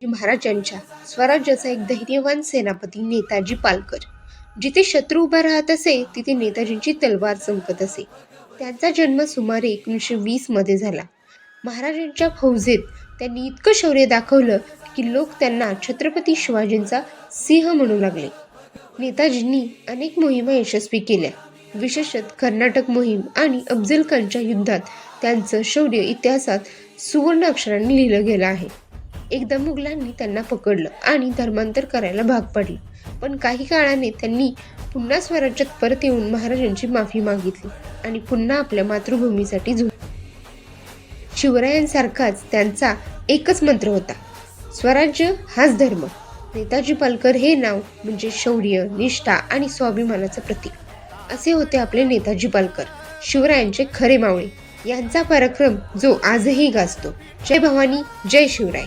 महाराजांच्या स्वराज्याचा एक धैर्यवान सेनापती नेताजी पालकर. जिथे शत्रू उभा राहत असे तिथे नेताजींची तलवार चमकत असे. त्यांचा जन्म सुमारे 1920 मध्ये झाला. महाराजांच्या फौजेत त्यांनी इतकं शौर्य दाखवलं की लोक त्यांना छत्रपती शिवाजींचा सिंह म्हणू लागले. नेताजींनी अनेक मोहिमा यशस्वी केल्या. विशेषतः कर्नाटक मोहीम आणि अफजल खानच्या युद्धात त्यांचं शौर्य इतिहासात सुवर्ण अक्षरांनी लिहिलं गेलं आहे. एकदा मुघलांनी त्यांना पकडलं आणि धर्मांतर करायला भाग पाडलं, पण काही काळाने त्यांनी पुन्हा स्वराज्यात परत येऊन महाराजांची माफी मागितली आणि पुन्हा आपल्या मातृभूमीसाठी झुंजले. शिवरायांसारखाच त्यांचा एकच मंत्र होता, स्वराज्य हाच धर्म. नेताजी पालकर हे नाव म्हणजे शौर्य, निष्ठा आणि स्वाभिमानाचं प्रतीक. असे होते आपले नेताजी पालकर, शिवरायांचे खरे मावळे. यांचा पराक्रम जो आजही गाजतो. जय भवानी, जय शिवराय.